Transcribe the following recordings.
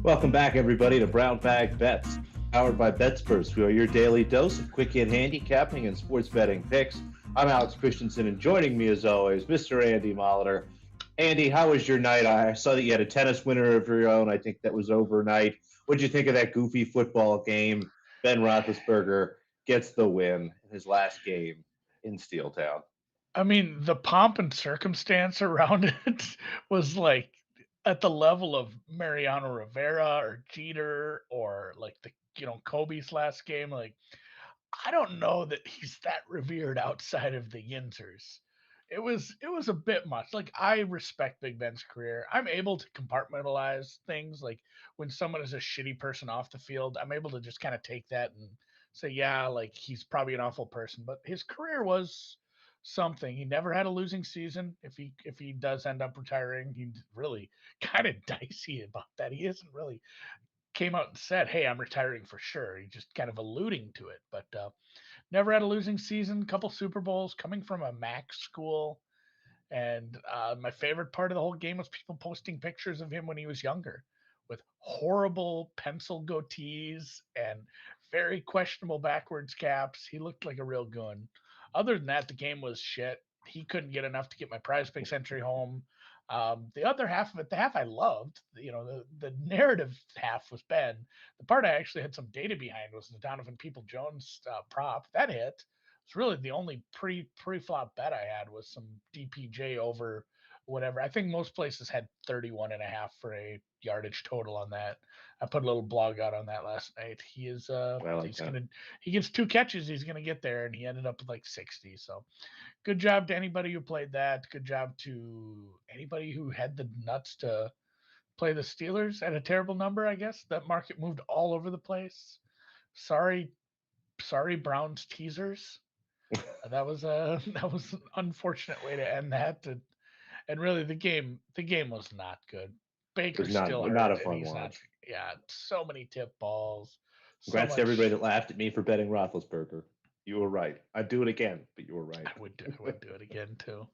Welcome back, everybody, to Brown Bag Bets, powered by BETSPERTS. We are your daily dose of quick hit handicapping and sports betting picks. I'm Alex Christenson, and joining me, as always, Mr. Andy Molitor. Andy, how was your night? I saw that you had a tennis winner of your own. I think that was overnight. What did you think of that goofy football game? Ben Roethlisberger gets the win in his last game in Steeltown. I mean, the pomp and circumstance around it was like at the level of Mariano Rivera or Jeter or like Kobe's last game. Like, I don't know that he's that revered outside of the Yinzers. It was a bit much. Like, I respect Big Ben's career. I'm able to compartmentalize things. Like, when someone is a shitty person off the field, I'm able to just kind of take that and say, yeah, like he's probably an awful person. But his career was something. He never had a losing season. If he does end up retiring, he's really kind of dicey about that. He isn't really came out and said, "Hey, I'm retiring for sure." He's just kind of alluding to it, but never had a losing season. Couple Super Bowls, coming from a MAC school, and my favorite part of the whole game was people posting pictures of him when he was younger, with horrible pencil goatees and very questionable backwards caps. He looked like a real goon. Other than that, the game was shit. He couldn't get enough to get my PrizePicks entry home. The other half of it, the half I loved, the narrative half was bad. The part I actually had some data behind was the Donovan People Jones prop that hit. It's really the only pre-flop bet I had was some DPJ over whatever. I think most places had 31 and a half for a yardage total on that. I put a little blog out on that last night. I like He's that. gonna he gets two catches, he's gonna get there, and he ended up with like 60. So good job to anybody who played that. Good job to anybody who had the nuts to play the Steelers at a terrible number, I guess. That market moved all over the place. Sorry, sorry, Browns teasers. That was a that was an unfortunate way to end that. And really, the game was not good. It was Baker's still not a hurt, and fun he's not. watch. Yeah, so many tip balls, so Congrats to everybody much. that laughed at me for betting Roethlisberger. You were right. I'd do it again, but you were right. I would do it again too.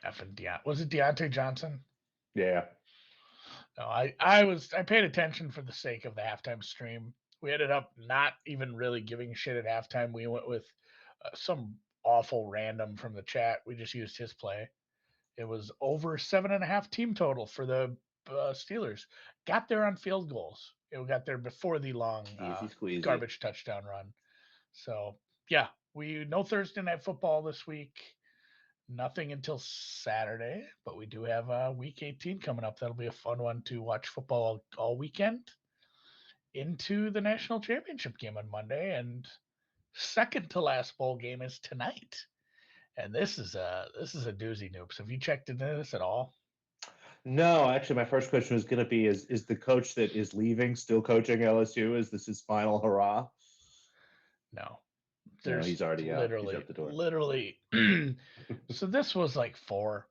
Effing was it Deontay Johnson? Yeah. No, I paid attention for the sake of the halftime stream. We ended up not even really giving a shit at halftime. We went with some awful random from the chat. We just used his play. It was over 7.5 team total for the Steelers. Got there on field goals. It got there before the long Easy squeezy. garbage touchdown run. So yeah, we no Thursday night football this week. Nothing until Saturday, but we do have week 18 coming up. That'll be a fun one to watch football all weekend into the national championship game on Monday, and second to last bowl game is tonight. And this is a doozy, Noops. Have you checked into this at all? No, actually, my first question was going to be: Is the coach that is leaving still coaching LSU? Is this his final hurrah? No. No, There's he's already out. He's literally out the door. literally so this was like 4,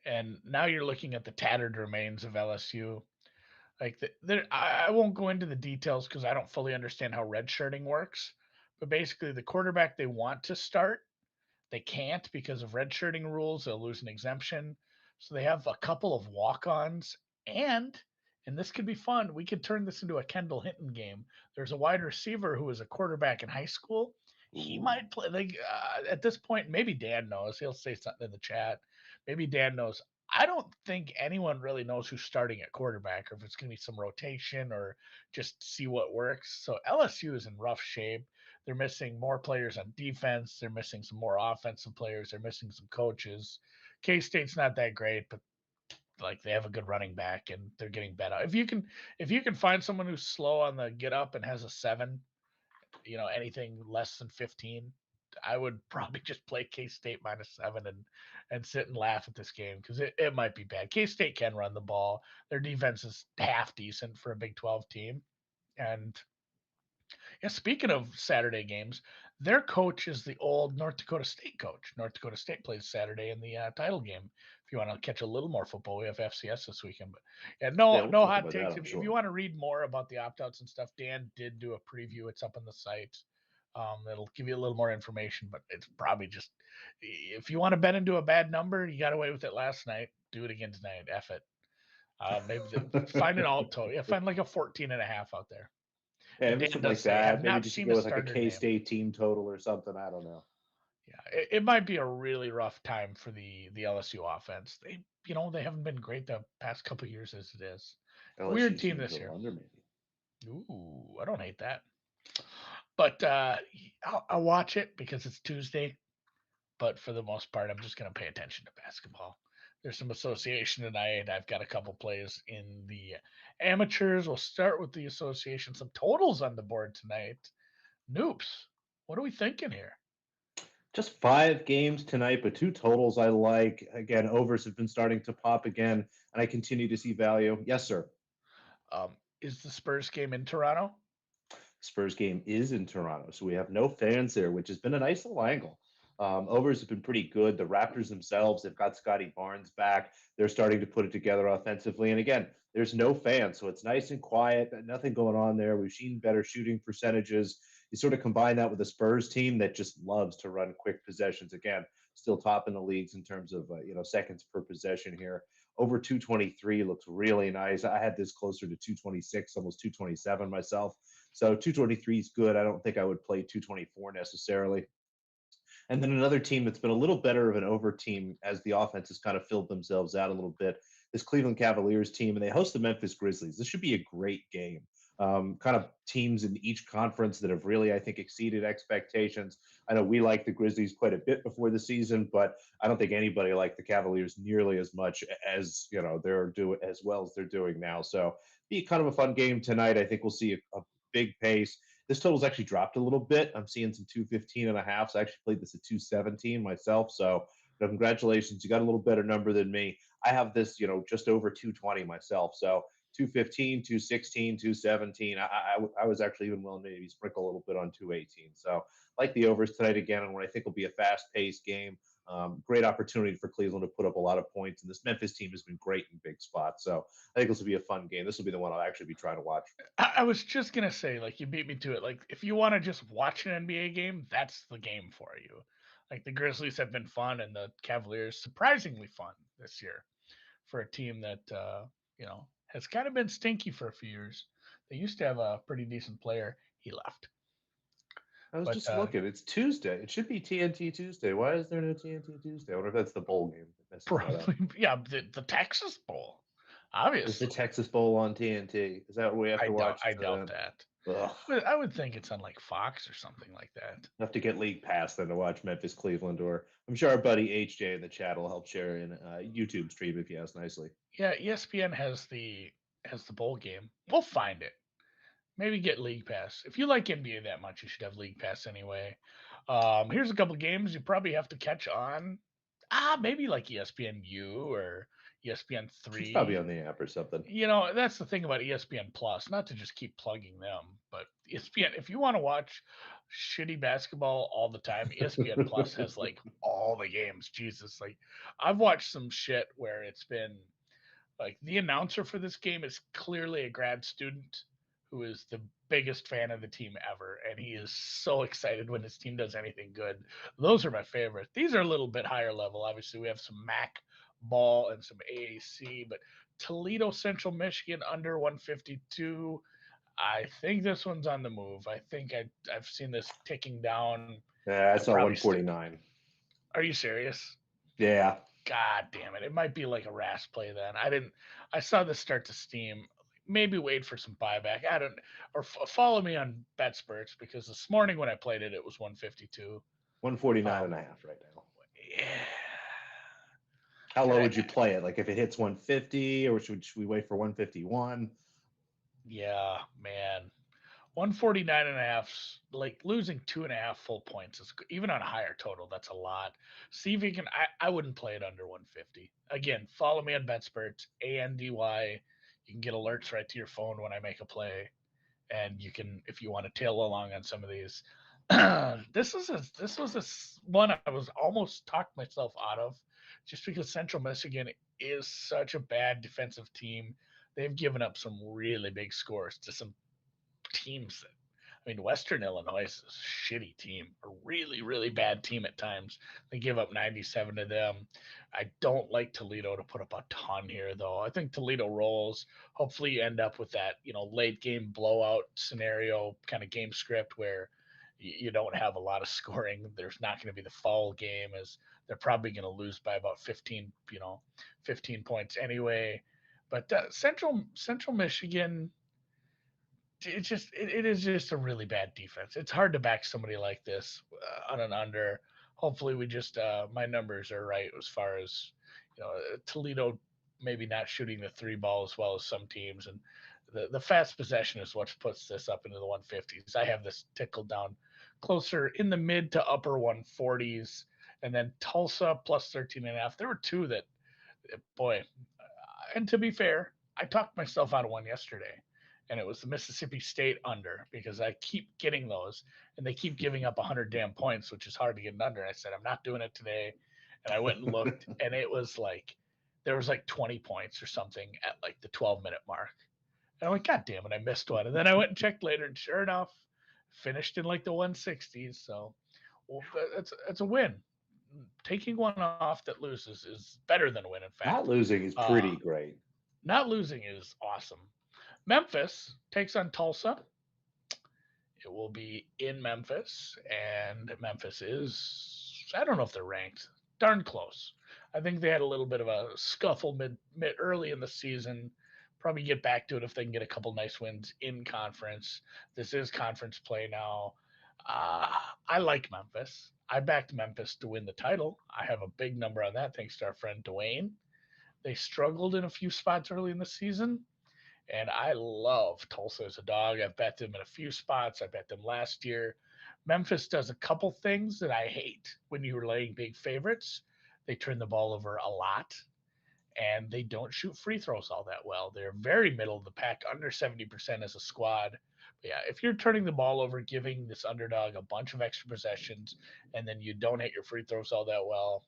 and now you're looking at the tattered remains of LSU. Like I won't go into the details because I don't fully understand how redshirting works. But basically, the quarterback they want to start, they can't because of redshirting rules. They'll lose an exemption, so they have a couple of walk-ons. And this could be fun. We could turn this into a Kendall Hinton game. There's a wide receiver who was a quarterback in high school. He Ooh. might play. Like at this point, maybe Dan knows. He'll say something in the chat. Maybe Dan knows. I don't think anyone really knows who's starting at quarterback, or if it's going to be some rotation, or just see what works. So LSU is in rough shape. They're missing more players on defense. They're missing some more offensive players. They're missing some coaches. K State's not that great, but like they have a good running back and they're getting better. If you can find someone who's slow on the get up and has a 7, anything less than 15, I would probably just play K State -7 and sit and laugh at this game because it might be bad. K State can run the ball. Their defense is half decent for a Big 12 team. And yeah, speaking of Saturday games, their coach is the old North Dakota State coach. North Dakota State plays Saturday in the title game. If you want to catch a little more football, we have FCS this weekend. But yeah, Yeah, no we'll no talk hot about that, takes. I'm If you sure. want to read more about the opt outs and stuff, Dan did do a preview. It's up on the site. It'll give you a little more information, but it's probably just if you want to bet into a bad number, you got away with it last night. Do it again tonight. F it. Maybe find an alt total. Yeah, find like a 14.5 out there. Yeah, And maybe Dan something does like say, that. have Maybe not just to seen go a with like a starter K name. State team total or something. I don't know. Yeah, it might be a really rough time for the LSU offense. They haven't been great the past couple of years as it is. Weird LSU's team team this total year. under maybe. Ooh, I don't hate that. But I'll watch it because it's Tuesday. But for the most part, I'm just going to pay attention to basketball. There's some association tonight. I've got a couple plays in the amateurs. We'll start with the association. Some totals on the board tonight. Noops, what are we thinking here? Just 5 games tonight, but two totals I like. Again, overs have been starting to pop again, and I continue to see value. Yes, sir. Is the Spurs game in Toronto? Spurs game is in Toronto, so we have no fans there, which has been a nice little angle. Overs have been pretty good. The Raptors themselves have got Scotty Barnes back. They're starting to put it together offensively. And again, there's no fans, so it's nice and quiet. Nothing going on there. We've seen better shooting percentages. You sort of combine that with a Spurs team that just loves to run quick possessions. Again, still top in the leagues in terms of seconds per possession here. Over 223 looks really nice. I had this closer to 226, almost 227 myself. So 223 is good. I don't think I would play 224 necessarily. And then another team that's been a little better of an over team as the offense has kind of filled themselves out a little bit. This Cleveland Cavaliers team, and they host the Memphis Grizzlies. This should be a great game. Kind of teams in each conference that have really, I think, exceeded expectations. I know we like the Grizzlies quite a bit before the season, but I don't think anybody liked the Cavaliers nearly as much as they're doing as well as they're doing now. So be kind of a fun game tonight. I think we'll see a big pace. This total's actually dropped a little bit. I'm seeing some 215 and a half. So I actually played this at 217 myself. So congratulations. You got a little better number than me. I have this, just over 220 myself. So 215, 216, 217. I was actually even willing to maybe sprinkle a little bit on 218. So like the overs tonight again, and what I think will be a fast-paced game. Great opportunity for Cleveland to put up a lot of points, and this Memphis team has been great in big spots. So I think this will be a fun game. This will be the one I'll actually be trying to watch. I was just gonna say, like, you beat me to it. Like, if you want to just watch an NBA game, that's the game for you. Like, the Grizzlies have been fun, and the Cavaliers surprisingly fun this year for a team that has kind of been stinky for a few years. They used to have a pretty decent player. He left, I was but just looking. It's Tuesday. It should be TNT Tuesday. Why is there no TNT Tuesday? I wonder if that's the bowl game that messes that up. probably yeah, the Texas Bowl, Is the obviously. Texas Bowl on TNT? Is that what we have to watch I doubt then? that. Ugh. I would think it's on like Fox or something like that. I have to get League Pass then to watch Memphis Cleveland, or I'm sure our buddy HJ in the chat will help share in YouTube stream if he asks nicely. Yeah, ESPN has the bowl game. We'll find it. Maybe get League Pass. If you like NBA that much, you should have League Pass anyway. Here's a couple games you probably have to catch on. Maybe like ESPN U or ESPN She's probably 3. on the app or something. That's the thing about ESPN Plus, not to just keep plugging them, but ESPN, if you want to watch shitty basketball all the time, ESPN Plus has like all the games. Jesus, like I've watched some shit where it's been like the announcer for this game is clearly a grad student who is the biggest fan of the team ever, and he is so excited when his team does anything good. Those are my favorite. These are a little bit higher level. Obviously, we have some MAC ball and some AAC, but Toledo Central Michigan under 152. I think this one's on the move. I think I've seen this ticking down. Yeah, I I saw probably stick. 149. Are you serious? Yeah. God damn it. It might be like a RAS play then. I saw this start to steam. Maybe wait for some buyback. I don't, or follow me on BetSperts because this morning when I played it, it was 152. 149 and Um, a half right now. yeah. How low I, would you play it? Like if it hits 150, or should we wait for 151? yeah, man. 149 and a half, like losing 2.5 full points is even on a higher total. That's a lot. See if you can. I wouldn't play it under 150. Again, follow me on BetSperts, Andy. You can get alerts right to your phone when I make a play, and you can, if you want to tail along on some of these. This was one I was almost talked myself out of, just because Central Michigan is such a bad defensive team. They've given up some really big scores to some teams that I mean, Western Illinois is a shitty team, a really, really bad team at times. They give up 97 to them. I don't like Toledo to put up a ton here, though. I think Toledo rolls. Hopefully, you end up with that, late game blowout scenario kind of game script where you don't have a lot of scoring. There's not going to be the fall game, as they're probably going to lose by about 15, 15 points anyway. But Central Michigan, it is just a really bad defense. It's hard to back somebody like this on an under. Hopefully, we just my numbers are right as far as Toledo maybe not shooting the three ball as well as some teams, and the fast possession is what puts this up into the 150s. I have this tickled down closer in the mid to upper 140s, and then Tulsa plus 13.5. There were two that, boy, and to be fair, I talked myself out of one yesterday, and it was the Mississippi State under because I keep getting those, and they keep giving up 100 damn points, which is hard to get an under. I said I'm not doing it today, and I went and looked, and it was like there was like 20 points or something at like the 12-minute mark, and I'm like, God damn it, I missed one. And then I went and checked later, and sure enough, finished in like the 160s. So, well, that's a win. Taking one off that loses is better than a win. In fact, Not losing is uh, pretty great. not losing is awesome. Memphis takes on Tulsa. It will be in Memphis, and Memphis is, I don't know if they're ranked, darn close. I think they had a little bit of a scuffle mid early in the season. Probably get back to it if they can get a couple nice wins in conference. This is conference play now. I like Memphis. I backed Memphis to win the title. I have a big number on that thanks to our friend Dwayne. They struggled in a few spots early in the season, and I love Tulsa as a dog. I've bet them in a few spots. I bet them last year. Memphis does a couple things that I hate when you're laying big favorites. They turn the ball over a lot, and they don't shoot free throws all that well. They're very middle of the pack, under 70% as a squad. But yeah, if you're turning the ball over, giving this underdog a bunch of extra possessions, and then you don't hit your free throws all that well,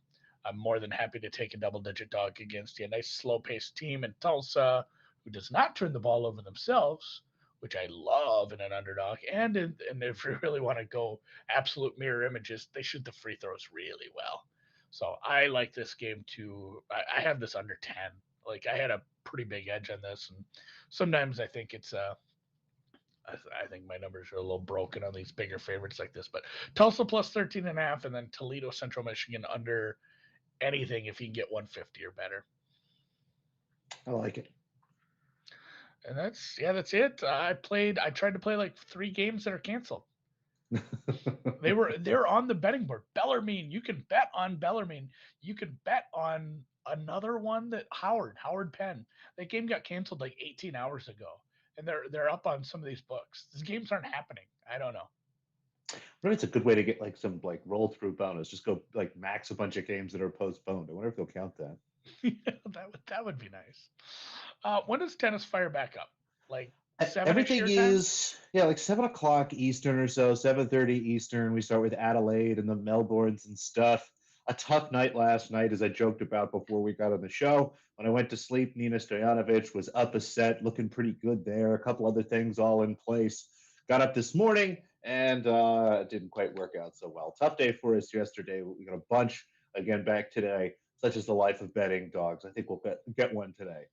I'm more than happy to take a double-digit dog against you. A nice slow-paced team in Tulsa who does not turn the ball over themselves, which I love in an underdog. And if you really want to go absolute mirror images, they shoot the free throws really well. So I like this game too. I have this under 10. Like I had a pretty big edge on this, and sometimes I think it's I think my numbers are a little broken on these bigger favorites like this. But Tulsa plus 13.5, and then Toledo Central Michigan under anything if you can get 150 or better. I like it. And that's it. I tried to play like 3 games that are canceled. They're on the betting board. Bellarmine, you can bet on Bellarmine. You can bet on another one that Howard Penn. That game got canceled like 18 hours ago, and they're up on some of these books. These games aren't happening. I don't know. But it's a good way to get like some like roll through bonus. Just go like max a bunch of games that are postponed. I wonder if they'll count that. Yeah, that would be nice. When does tennis fire back up? Like 7-ish Everything your time? is like 7 o'clock Eastern or so, 7:30 Eastern. We start with Adelaide and the Melbournes and stuff. A tough night last night, as I joked about before we got on the show. When I went to sleep, Nina Stojanovic was up a set, looking pretty good there. A couple other things all in place. Got up this morning and it didn't quite work out so well. Tough day for us yesterday. We got a bunch again back today, such as the life of betting dogs. I think we'll get one today.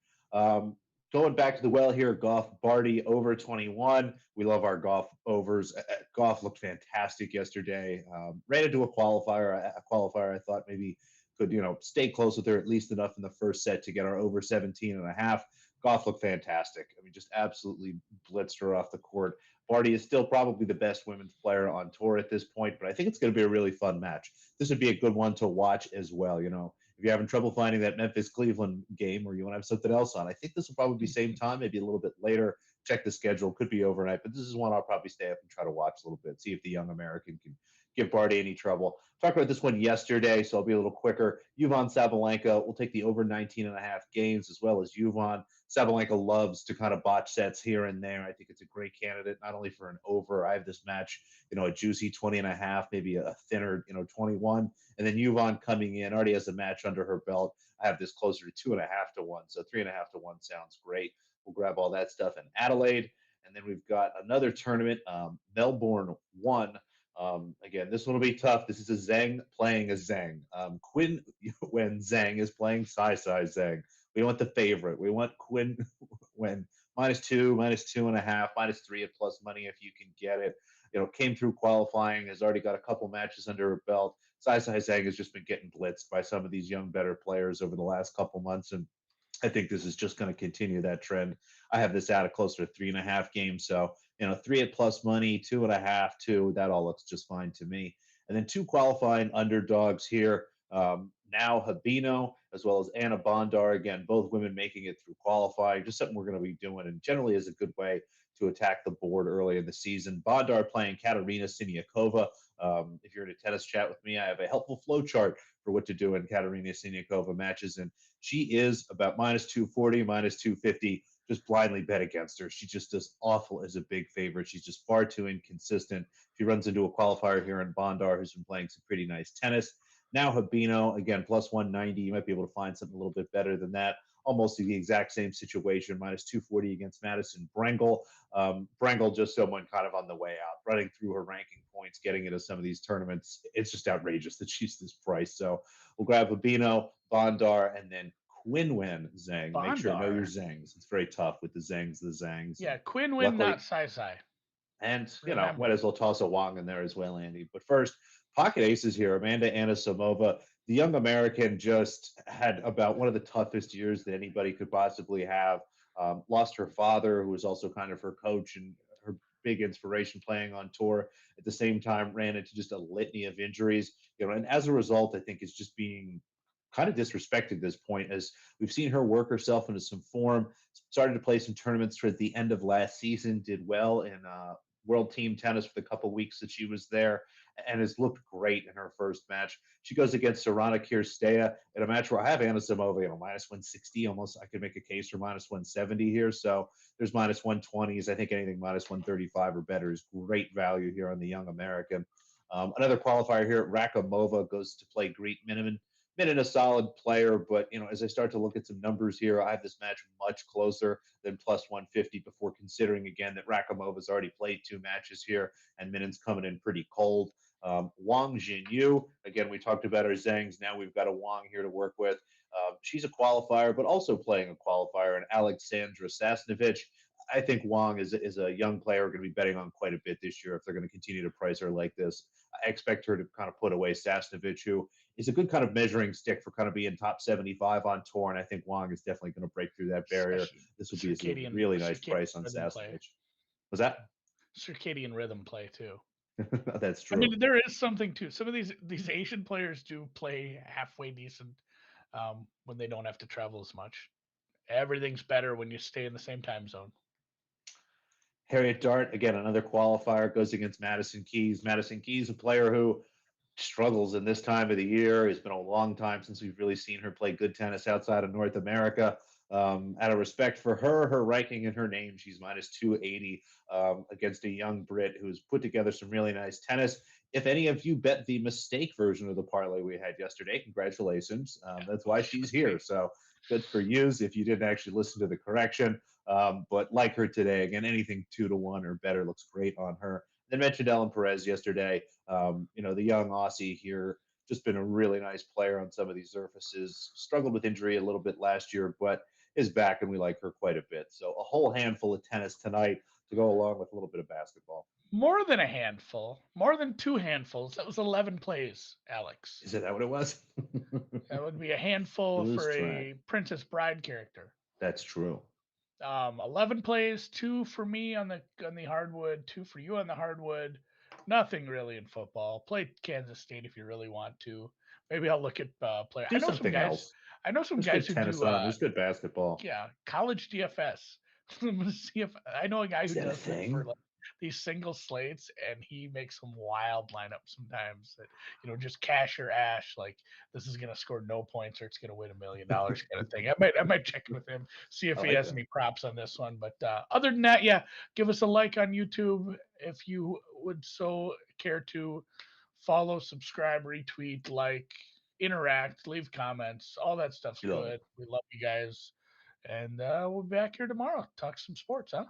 Going back to the well here, Goff Barty over 21. We love our Goff overs. Goff looked fantastic yesterday. Ran into a qualifier. I thought maybe could stay close with her at least enough in the first set to get our over 17.5. Goff looked fantastic. I mean, just absolutely blitzed her off the court. Barty is still probably the best women's player on tour at this point, but I think it's going to be a really fun match. This would be a good one to watch as well. If you're having trouble finding that Memphis-Cleveland game or you want to have something else on, I think this will probably be same time, maybe a little bit later. Check the schedule. Could be overnight, but this is one I'll probably stay up and try to watch a little bit, see if the young American can give Barty any trouble. Talked about this one yesterday, so I'll be a little quicker. Yvonne Sabalenka will take the over 19.5 games as well as Yvonne. Sabalenka loves to kind of botch sets here and there. I think it's a great candidate, not only for an over. I have this match, a juicy 20.5, maybe a thinner, 21. And then Yvonne coming in already has a match under her belt. I have this closer to 2.5 to 1. So 3.5 to 1 sounds great. We'll grab all that stuff in Adelaide. And then we've got another tournament, Melbourne 1. Again, this one will be tough. This is a Zhang playing a Zhang. Quinn, when Zhang is playing Sai Zhang. We want the favorite. We want Quinn when -2, -2.5, -3 at plus money if you can get it. Came through qualifying, has already got a couple matches under her belt. Sai Zhang has just been getting blitzed by some of these young, better players over the last couple months, and I think this is just going to continue that trend. I have this out at closer to 3.5 games. So, 3 at plus money, 2.5, 2, that all looks just fine to me. And then two qualifying underdogs here. Now Habino, as well as Anna Bondar. Again, both women making it through qualifying. Just something we're going to be doing, and generally is a good way to attack the board early in the season. Bondar playing Katerina Siniakova. If you're in a tennis chat with me, I have a helpful flow chart for what to do in Katerina Siniakova matches, and she is about -240, -250. Just blindly bet against her. She just does awful as a big favorite. She's just far too inconsistent. She runs into a qualifier here in Bondar, who's been playing some pretty nice tennis. Now Habino, again, plus 190. You might be able to find something a little bit better than that. Almost the exact same situation, -240 against Madison Brengel. Brengel, just someone kind of on the way out, running through her ranking points, getting into some of these tournaments. It's just outrageous that she's this price. So we'll grab Habino, Bondar, and then Quinwen Zhang. Make sure to know your Bondar. Zangs. It's very tough with the Zangs. Yeah, And Quinn, not luckily, Sai. and, might Remember. as well toss a Wong in there as well, Andy. But first, pocket aces here. Amanda Anisimova, the young American, just had about one of the toughest years that anybody could possibly have. Lost her father, who was also kind of her coach and her big inspiration playing on tour. At the same time, ran into just a litany of injuries. And as a result, I think is just being kind of disrespected at this point, as we've seen her work herself into some form. Started to play some tournaments toward the end of last season, did well in World Team Tennis for the couple weeks that she was there, and has looked great in her first match. She goes against Sorana Kirstea in a match where I have Anna Samova, -160. Almost, I could make a case for -170 here. So there's -120s. I think anything -135 or better is great value here on the young American. Another qualifier here, Rakamova goes to play Greek Miniman. Been a solid player, but as I start to look at some numbers here, I have this match much closer than plus 150 before considering again that Rakhimova's already played two matches here and Minen's coming in pretty cold. Wang Jinyu, again, we talked about our Zangs. Now we've got a Wang here to work with. She's a qualifier, but also playing a qualifier, and Alexandra Sasnovich. I think Wang is a young player we're going to be betting on quite a bit this year if they're going to continue to price her like this. I expect her to kind of put away Sasnovich, who is a good kind of measuring stick for kind of being top 75 on tour, and I think Wang is definitely going to break through that barrier. Especially This would be a circadian really nice circadian price on rhythm play. Sasnovich. Was that? Circadian rhythm play too. That's I true. mean, there is something to some of these Asian players do play halfway decent when they don't have to travel as much. Everything's better when you stay in the same time zone. Harriet Dart, again, another qualifier, goes against Madison Keys. Madison Keys, a player who struggles in this time of the year. It's been a long time since we've really seen her play good tennis outside of North America. Out of respect for her ranking and her name, she's -280 against a young Brit who's put together some really nice tennis. If any of you bet the mistake version of the parlay we had yesterday, congratulations. That's why She she's was here. great. So good for yous if you didn't actually listen to the correction. But like her today, again, anything 2-1 or better looks great on her. Then mentioned Ellen Perez yesterday. The young Aussie here, just been a really nice player on some of these surfaces. Struggled with injury a little bit last year, but is back, and we like her quite a bit. So a whole handful of tennis tonight to go along with a little bit of basketball. More than a handful, more than two handfuls. That was 11 plays, Alex. Is that what it was? That would be a handful Lose for track. a Princess Bride character. That's true. 11 plays, two for me on the hardwood, two for you on the hardwood. Nothing really in football. Play Kansas State if you really want to. Maybe I'll look at player. Do something else. I know some There's guys good who tennis do on. There's good basketball. yeah, college DFS. I'm gonna see if I know a guy Is who that a does it for thing? like these single slates, and he makes some wild lineups sometimes that just cash or ash. Like this is gonna score no points or it's gonna win $1 million kind of thing. I might check with him, see if I he like has that. any props on this one. But other than that, yeah, give us a like on YouTube if you would so care to. Follow, subscribe, retweet, like, interact, leave comments. All that stuff's We love it. good. We love you guys. And we'll be back here tomorrow. Talk some sports, huh?